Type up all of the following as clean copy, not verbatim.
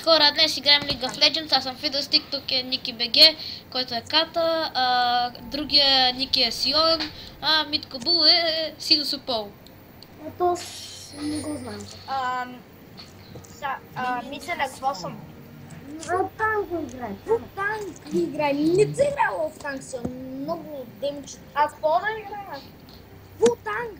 хора, днес играем League of Legends, аз съм Фидос, TikTok е NikiBG, който е Ката, другия Ники е Сион, Митко Бул е Сидосопол. Ето не го знам. Мисля на какво съм? Танк играе. Танк играе. Не си играла в танк, си много демче. А какво да играя? Фул танк.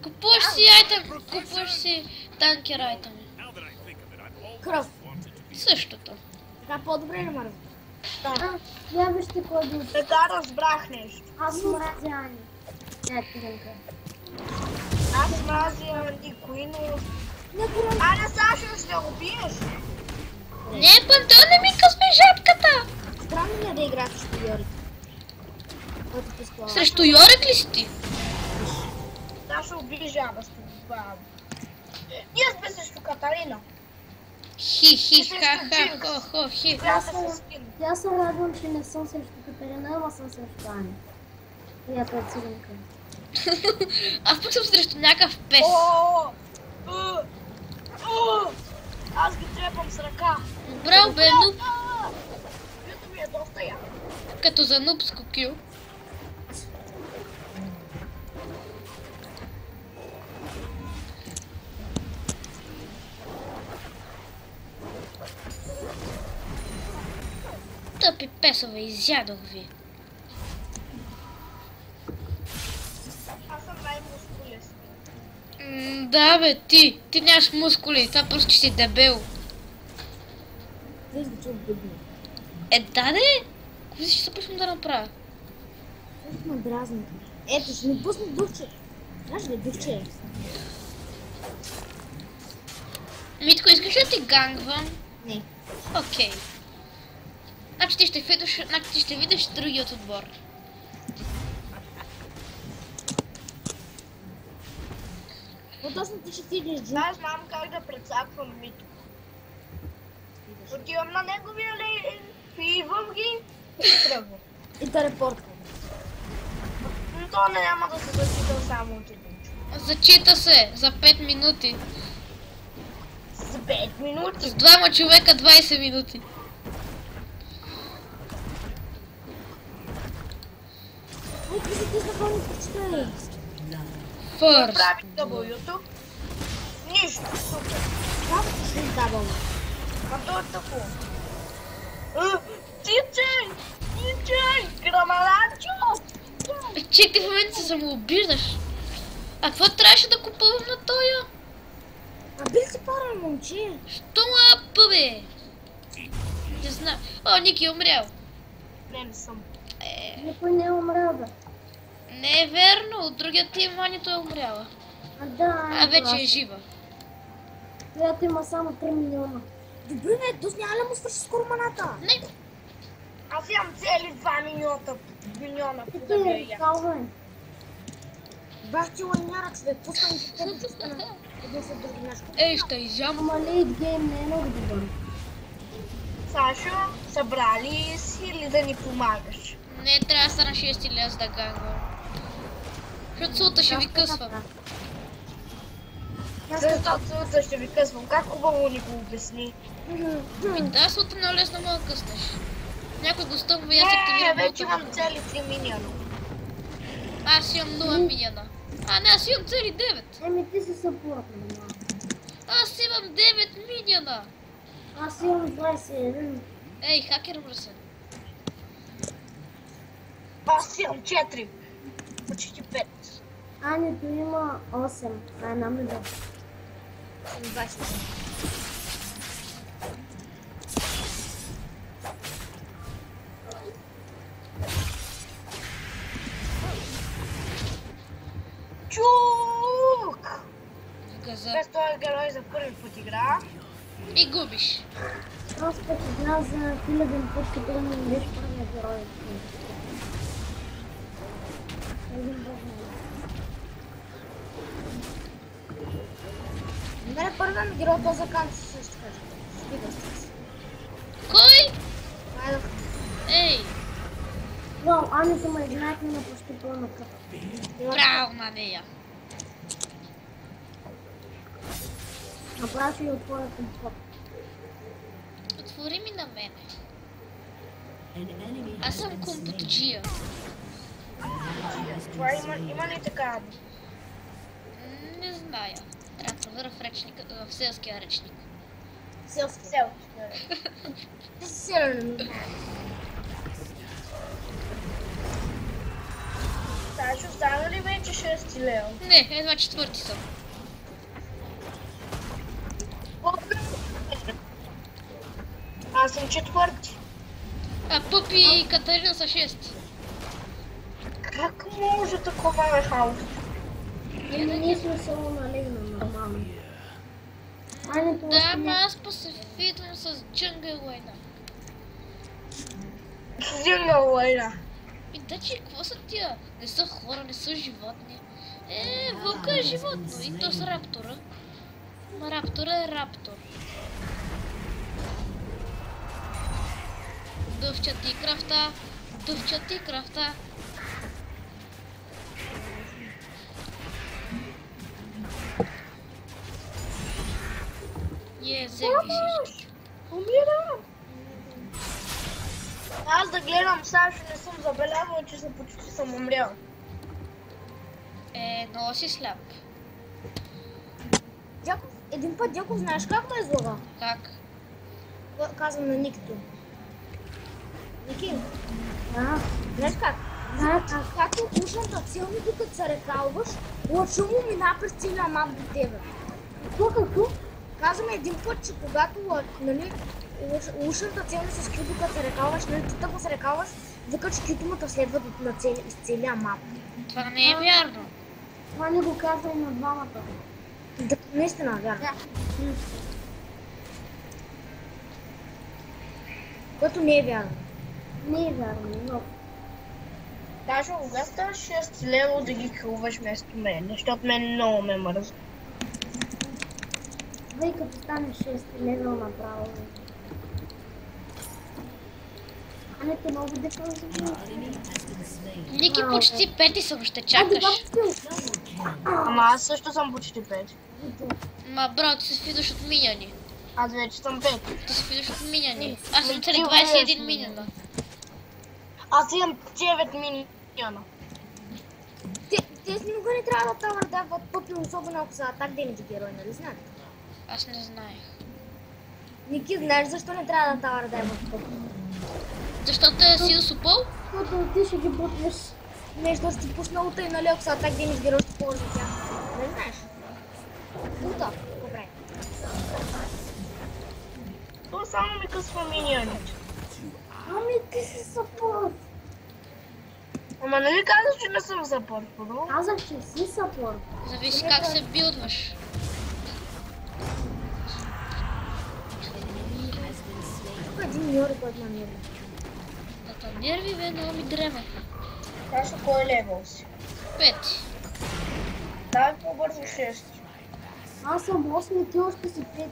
Купуваш си айтем, купуваш си танкер айтеми. Кръв. Същото. Така по-добре ли мърза? Да. Я вижте кой да... Така разбрах нещо. Аз мразя Ани. Тянка. Аз мразя никой, но... Аня, Сашо, ще го биеш? Не, Пантеон, не ми късме жабката! Странно ли е да играеш срещу Йорик? Срещу Йорик ли си ти? Сашо уби жаба с това. Ние сме срещу Катарина. Хо-хо-хи. Аз се радвам, че не съм срещу Катерина, ама съм срещу Ани. И ако е циганка. Аз пък съм срещу някакъв пес. Аз ги трепам с ръка. Браво, бе, нуб. Вито ми е доста яко. Като за нубско кил. Тъпи песове, изядох ви. Аз съм най-мускулест. Да бе, ти нямаш мускули, това просто си дебел. Виж го, че обидно. Да де? Какво ще се почвам да направя? Виж ме дразни. Ето, ще ми пусне духче. Знаеш ли, духче? Митко, искаш да ти гангвам? Не. Окей. Значи ти ще видиш другият отбор. Но точно ти ще стигнеш джун. Аз знам как да прецаквам Мито. Отивам на неговия лейн, пивам ги и тръгвам. И телепортка. Но то няма да се зачита само от един човек. Зачита се за 5 минути. За 5 минути. С двама човека 20 минути. Ай, ти си тисна хора, прочитай. Фърст. Прави W-то. Нищо, супер. Как ще издавам? А то е тако. Тичай! Тичай! Грамалачо! Че ти в момента се самоубиждаш. А какво трябваше да купувам на тоя? А бил си пара, момче. Що лапа, бе? Не знам. О, Ники е умрял. Не съм. Никой не е умрял, бе. Не е верно, от другия тим Ванито е умряла. Да, Вече е жива. която има само 3 милиона. Добре, не, дос няма ли му свърши скоро маната? Не. Аз имам цели 2 милиона. Ти е калва. Бах ти лайняра, човек, пускам и те чувствена. Един след други нещо. Ей, ще изям. Ама лейт гейм не е много добър. Сашо, събрали си или да ни помагаш? Не, трябва да стана 6 лес да гангвам. Защото султа ще ви късвам. Защото султа ще ви късвам. Как хубаво ни го обясни? Да, султа много лесно мога да къснеш. Някой го стъмва и аз активирам вече болта. имам цели 3 милиона. Аз имам 0 милиона. Не, аз имам цели 9. Еми ти си съпорът на мама. Аз имам 9 милиона. Аз имам 21. Ей, хакер мръсен. Аз имам 4. Почти 5. Анито има 8. А една ми да. 20. Чук! В газа. Без този герой за първи път игра. И губиш. Аз пък игра за хиляден път, като да ми видиш първия герой. Един бързан. Мене първия ми герой този канци също кажа. Стига с. Кой? Айде. Ей, Вау, Анито ме игнахме на почти пълна кръв. браво на нея. Направи ли от твоя компот? отвори ми на мене. Аз съм компутджия. Това има ли така? Не зная. Трябва да проверя в речника, в селския речник. Селски. Ти си селен. Сашо, стана ли вече 6 лева? Не, едва 4 съм. Аз съм 4. А Пъпи и Катерина са 6. Как може такова е хаос? Ние сме само налегна нормално. Да, ама аз па се фитвам с Джънгъл Лайна. Джунгъл Лайна. И да, че какво са тия? Не са хора, не са животни. Вълка е животно и то с раптора. Ма раптора е раптор. Дъвчат и крафта, дъвчат и крафта. Вземи всички. Умирам. Аз да гледам Сашо, не съм забелязала, че почти съм умрял. Много си сляп. Дяков, един път Дяков, знаеш как ме излага? Как? Казвам на Никто. Ники? Знаеш как? Както ушната цел ми, докато се рекалваш, лъча му мина през целия мап до тебе. Какво? Казваме един път, че когато ушната цел ми с кю, докато се рекалваш, ти тъпо се рекалваш, докато че кюто му те следва из целия мап. Това не е вярно. Това не го казва и на двамата. Да, наистина, вярно. Което не е вярно. Не е вярно, но... Даже кога ставаш 6 лева да ги круваш вместо мен, защото мен много ме мързва. Вей като станеш 6 левел направо. А не те много да кажа. Ники почти 5 съм, ще чакаш. Ама аз също съм почти 5. Ма брат, ти се фидаш от миньони. Аз вече съм 5. Ти се фидаш от миньони. Аз съм цели 21 миньона. Аз имам 9 миньона. Те с никога не трябва да тавърдават Пъпи, особено ако са атак дейните герои, нали знаете? Аз не знаех. Ники, знаеш защо не трябва да тавърдават Пъпи? Защото е сил супъл? Защото ти ще ги бутнеш. Нещо ще ти пусна ута и нали ако са атак дейните герои ще ползват тя. Не знаеш? Ута, добре. То само ми късва миньоните. Ами ти си съпорт. Ама нали казах, че не съм съпорт, първо? Казах, че си съпорт. Зависи как се билдваш. Тук един Йори, който ме нерви. Да те нерви, бе, много ми дрема. Сашо, кой левел си? 5. Давай по-бързо 6. Аз съм 8 и ти още си 5.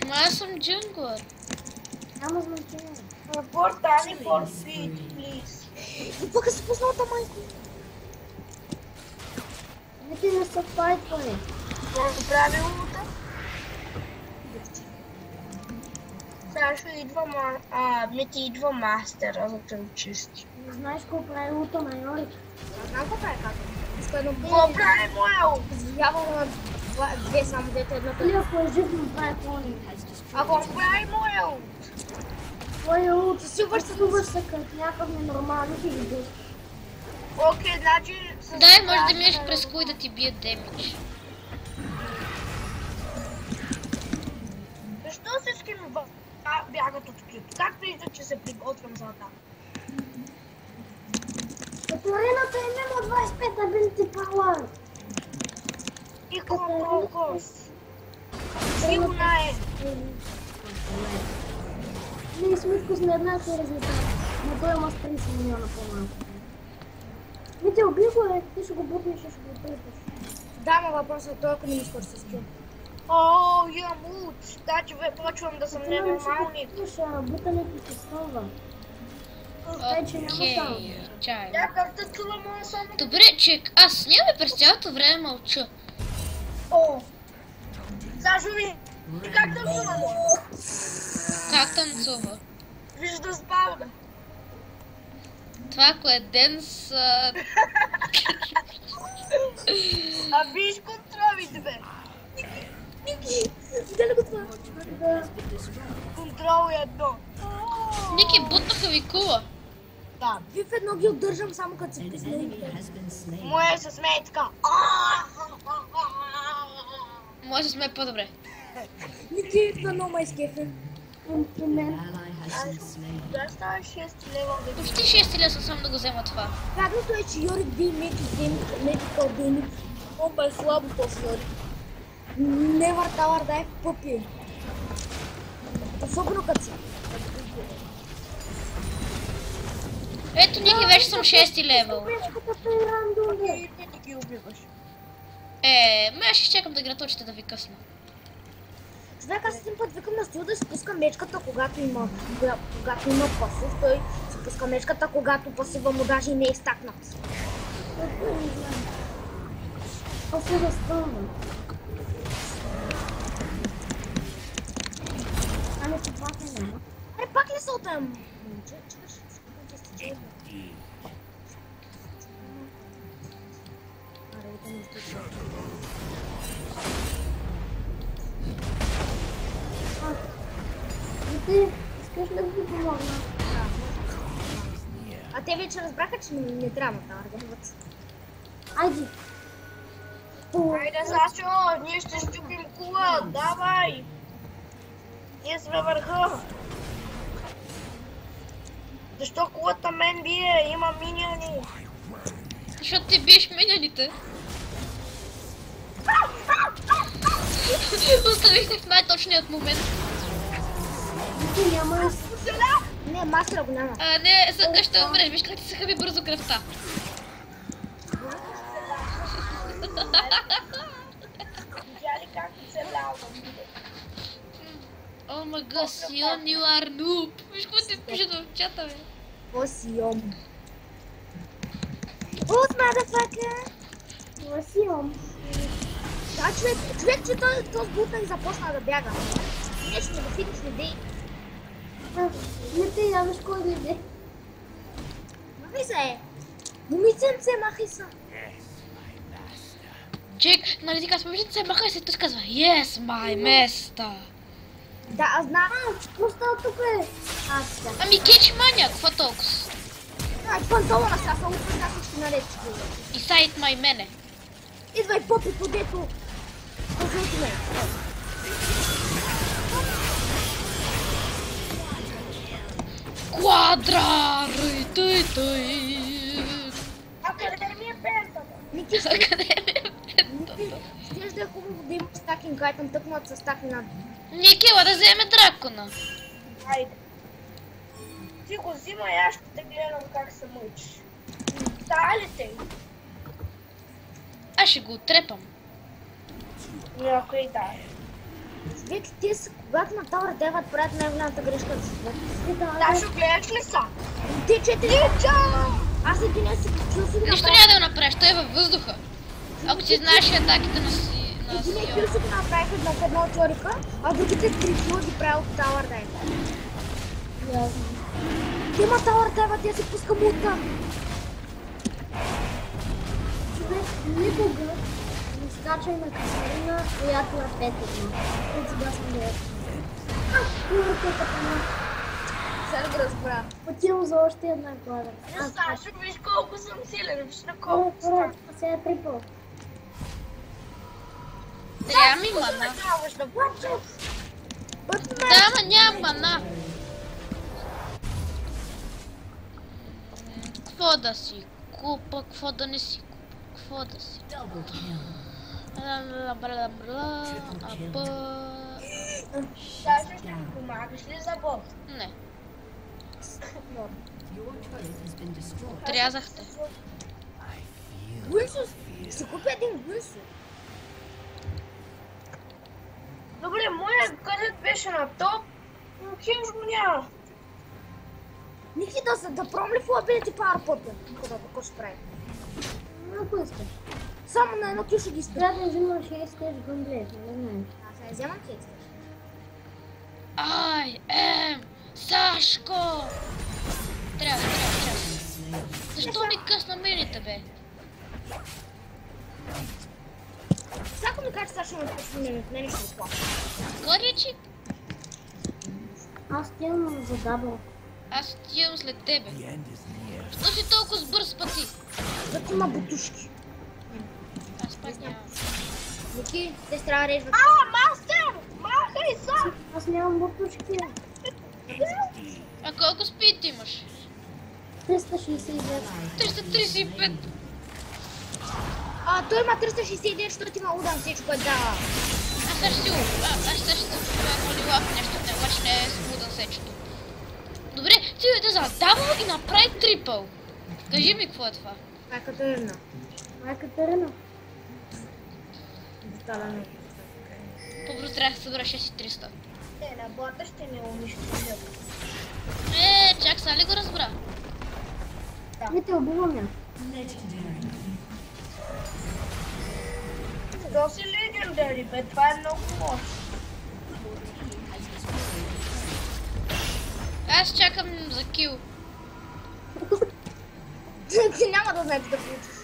Ама аз съм джунгър. Няма значение. Report Danny for feed, please. И пък си пуснал та майко. Не ти не са файтване. Какво прави лута? Сашо идва мастера, за да очисти. Не знаеш какво прави лута на Йорик. Не знам какво прави като. Какво прави моя лут? Явал на две само дете едното. Или ако е жив, му прави клони. Ако прави моя лут? Твоя лут, суваш се като някакъв ненормален и ги бил. Окей, значи... Дай, може да минеш през кой да ти бие демидж. Защо всички ми бягат от кюто? Как вижда, че се приготвям за атака? Като арената е нема 25 абилити пауър. И колко? Сигурна е. Ние сме с еднакви резултати. Но той има с 30 милиона по-малко. Вите, уби го е, ти ще го бутнеш и ще го припаш. Да, но въпросът е той, ако не ми скоро с скил. О, имам лут. Значи почвам да съм ненормалник. Бутането се става. Окей, чай. Да, как да чува моя само? Добре, чек, аз няма през цялото време мълча. О, Сашо ми, как да чувам? Как танцува? Вижда забавно. Това ако е денс... А виж контролите, бе. Ники, видя ли го това? Контрол е едно. Ники, бутнаха ви кула. Да. Ви в едно ги отдържам само като се писне. Моя се смее така. Може да сме по-добре. Ники, това много ма изкефе. При мен. Да, става 6 лева. Почти 6 леса съм да го взема това. Гадното е, че Йорик би Medical Damage. Много е слабо после Йорик. Never Tower Dive пъпи. Особено като си. Ето, Ники, вече съм 6 левел. И ти не ги убиваш. Ме ще чакам да игра точите да ви късна. Човек, аз един път викам на Стил да си пуска мечката, когато има пасив. Той си пуска мечката, когато пасива му даже и не е стакнат. Пасива става. Ами че това не няма. Аре, пак ли са от тая момче? Чакаш, ще стича. Аре, да не стича. Ти искаш да ви помогна? А те вече разбраха, че не трябва да аргумент. Айди! Айде, Сашо, ние ще щупим кула, давай! Ние сме върха! Защо кулата мен бие? Има миньони! Защото ти биеш миньоните. Оставихте в най-точният момент. Няма не, мастера го няма. Не, сега ще умреш. Виж как ти се хъби бързо кръвта. Видя ли как се лява? О мага, Сион, you are noob. Виж какво ти пишат в чата, бе. О, Сион. От motherfucker! О, Сион. Да, човек, че този бутнах започна да бяга. Нещо да финиш идеи. Не те ядаш кой да иде. Махай се! Момиченце, махай се! Джек, нали ти казва, момиченце, махай се, той казва, yes, my master. Да, аз знам, какво става тук е? Ами кетч маняк, какво толкова? Панталона сега са утре на всички наречи. И сайт май мене. Идвай попи подето. Похайте ме. Квадра, тъй. А къде ми е пентата? Ники, Къде ми е пентата? щеш да е хубаво да имаш стакинг айтъм, тъкнат с стаки над. Ники, ела да вземе дракона. Айде. Ти го взима и аз ще те гледам как се мъчиш. Става ли те? Аз ще го отрепам. Някой да. Човек, те са, когато на Tower Dive правят най-голямата грешка за света. Дашо, гледаш ли са? Те 4 аз един си кил си ги Нищо направих. няма да го направиш, той е във въздуха. Ако ти знаеш атаките на Един Сион. кил си ги направих в едно от Йорика, а другите 3 кила ги правя от Tower Dive. Ясно. Те има Tower Dive, те си пуска мута. Човек, никога не скачай на Катерина, която на 5-1. От сега съм гледал. Сега го разбра. Отивам за още една глава. Сашо, виж колко съм силен, виж на колко съм. Сега е трипъл. Трябва ми мана. Трябваш да почеш. Да, ама няма мана. Какво да си купа, какво да не си купа, какво да си. Сашо, ще ми помагаш ли за бот? Не. Отрязахте. Гуинсус! Ще купя един Гуинсус. Добре, моя където беше на топ, но химж го няма. Ники да промли в лабилите пауърпопа. Какво ще прави? Ако искаш. Само на едно кил ще ги спря. Трябва да взимаш хейстеж гъмблет, не знаеш. Сега вземам хейстеж. I am Тежко! Трябва. Защо ми късна мените, бе? Всяко ми каже, Саша ме почне от мен и ще плача. Горячи? Аз отивам за дабъл. Аз отивам след тебе. Що си толкова сбърз пъти? Зато има бутушки. Аз пак нямам. Ники, те трябва да режват. Мастер! Махай са! Аз нямам бутушки. А колко спит имаш? 369. 335. Той има 369, защото има удан всичко е дава. Аз също си молила в нещо, обаче не е смудан сечето. Добре, ти дойде за дабъл и направи трипъл. Кажи ми какво е това. Това е Катерина. Това е Катерина. Брутален е. По-бързо трябва да се събера 6300. На бота ще не унищи. Чак са ли го разбра? Вите, убивам я. Защо си легендари, бе? Това е много лошо. Аз чакам за кил. Ти няма да знаете да получиш.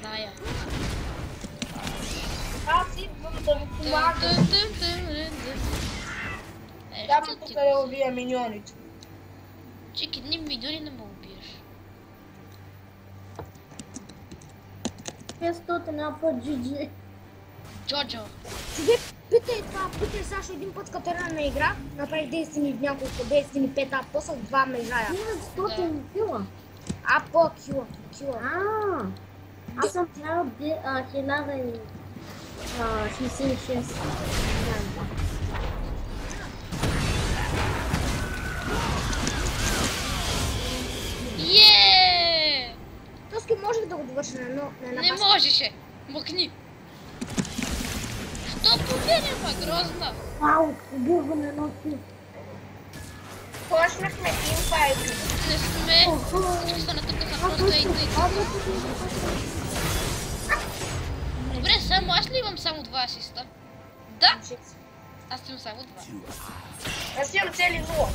Зная. Аз идвам да ви помагам. Там тук да убия миньоните. Чики, едни милиони не ме убиеш. 500 на по GG. Джоджо. Питай Сашо един път Катерина на игра, направи действени няколко, действени 5, а после 2 межая. 900 кила. А по кила. Аз съм трябва 1066. Тоски можех да го довърша на едно. Не можеше. Мъкни. Що победи, ма грозна? Вау, убиване на кил. Почнахме тимфайт. Не сме. Всички са натъкаха просто ей. Добре, само аз ли имам само 2 асиста? Да! Аз имам само 2. Аз имам цели 0.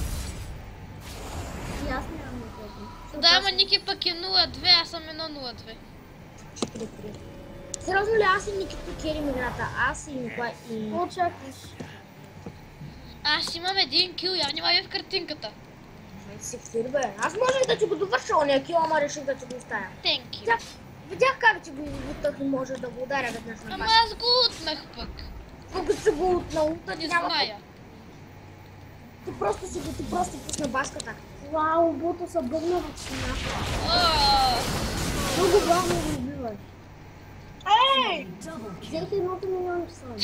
И аз нямам никога. Да, ама Ники пък е 0-2, аз съм 1-0-2. Сериозно ли аз и Ники покерим играта? Аз и Николай и... Какво очакваш? Аз имам един кил, я внимавай в картинката. Си хвир, бе. Аз можех да ти го довърша ония кил, ама реших да ти го оставя. Thank you. Видях как ти го извутах и можеш да го ударя веднъж на Ама баса. аз го утнах пък. Когато си го утнал, Не зная. Ти просто пусна баската. Вау, буто са бъгна в стената. О, Много бавно го убиваш. Ей! Взех едното милионче само.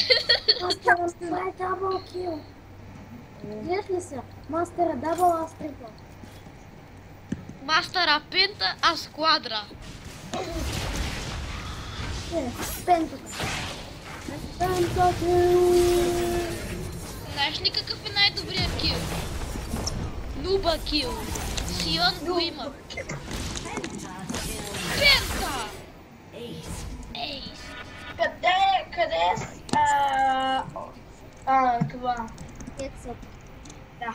Мастера, това е дабъл кил. Гледаш ли се? Мастера дабъл, аз трипъл. мастера пента, аз квадра. Пентата. Пента кил. Знаеш ли какъв е най-добрият кил? Нуба кил. Сион го има. Пента! Ейс. Къде е това? Ексът. Да.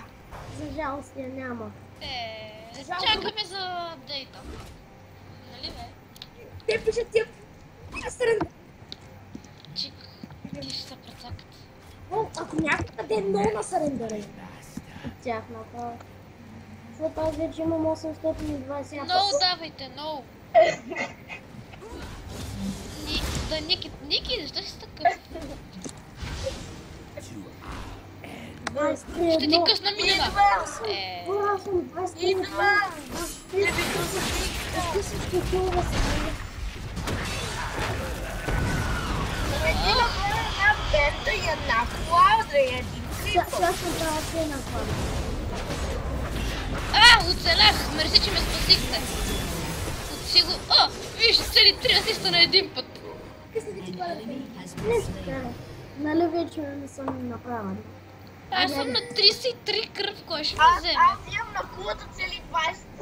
За жалост я няма. Чакаме за апдейта. Нали бе? Те пишат тия... Чик, ти ще се прецакат. Ако някъде е много на сарендъра. Тяхната. Защото аз вече имам 820. Много давайте, много. Да, Ники, защо си такъв? Ще ти късна минена. Аз съм 23. Идвам! Ти всички килове са. Един една бента и една квадра и един крипъл. Сега съм трябва да се напада. Оцелях! Мерси, че ме спасихте. О, виж, цели 3 асиста на един път. Не така. Нали вече не съм направен. Аз съм на 33 кръв, кой ще ме Аз вземе? имам на кулата цели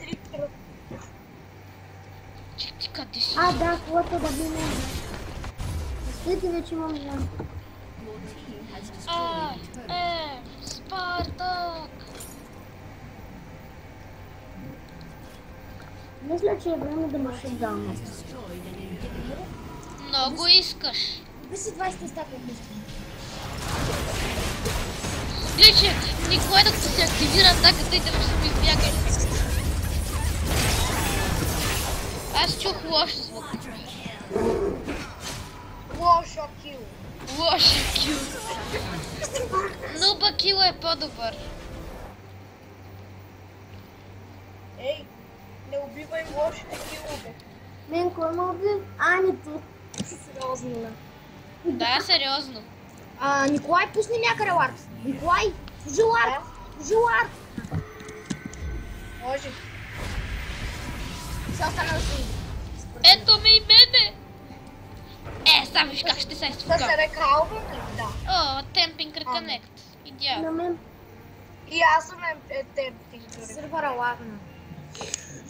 23 кръв. Чик, ти къде си? Да, колата да би не. След вече имам жан. Спартак! Мисля, че е време да ме шутдауна. Много искаш. Би си 20 стака пусти. Гледай, че Николай докато се активира атаката и да ще ми избягаш. Аз чух лош звук. Лоша кил. Лош кил. Нуба кил е по-добър. Ей, не убивай лошите килове. Менко, ме уби? Анито. Сериозно, не. Да, сериозно. Николай, пусни някъде лард. Николай, служи лард. Служи лард. Може. Все остана да си. Ето ме и мене. Сам виж как ще се Да изфука. се рекалвам ли? Да. О, темпинг реконект. Идеал. На мен. И аз съм темптинг дори. Сървъра лагна.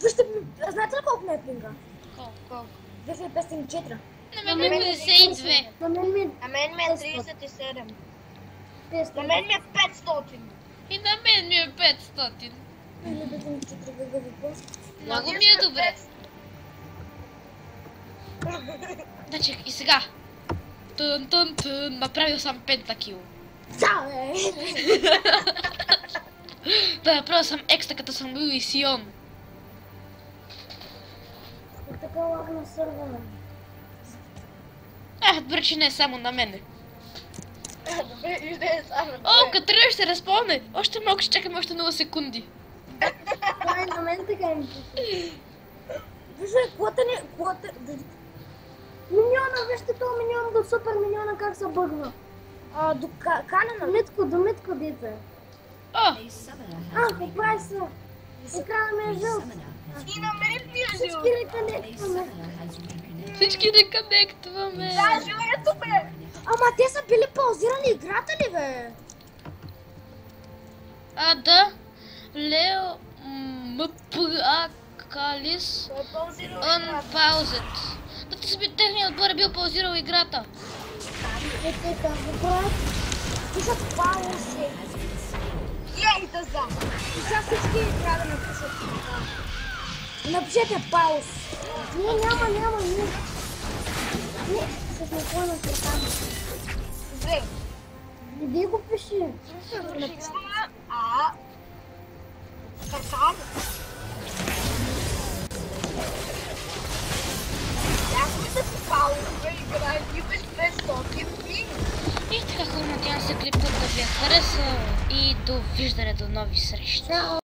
Вижте, знаете ли колко ме е пинга? Колко? 2504. На мен е 52. На мен ми На мен ми е 37. е На мен ми е 500. И на мен ми е 500. Или 504 гъгави пост. Много ми е добре. Значи и сега. Тън, направил съм пентакил. Да, бе! Да, направил съм екстра, като съм бил и Сион. така лагна сървъра. Добре, че не е само на мене. Добре, и не е само. О, Катрина ще се разпълне. Още малко ще чакаме още 0 секунди. Това е на мен така ми пише. Вижте, квота... Миньона, вижте това миньон до супер миньона как се бъгва. До канена. До Митко дете. О, Поправи се. Екрана ми е жълт. И на мен ми е Всички жил. реконектваме. всички реконектваме. Да, ето бе. Ама те са били паузирани играта ли, бе? Да. Лео МПА Калис Той е паузирал играта. Unpaused. Да ти си техният отбор е бил паузирал играта. Те как го правят? Пишат паузи. Ей, да знам. И сега всички трябва да напишат. Напишете пауз. Няма, не. Не, с Николай на краками. Добре. Иди го пиши. Какан. Някой да си пауза играе, имаш 500 пинг. И така, хора, надявам се клипът да ви е харесал и довиждане до нови срещи. Чао.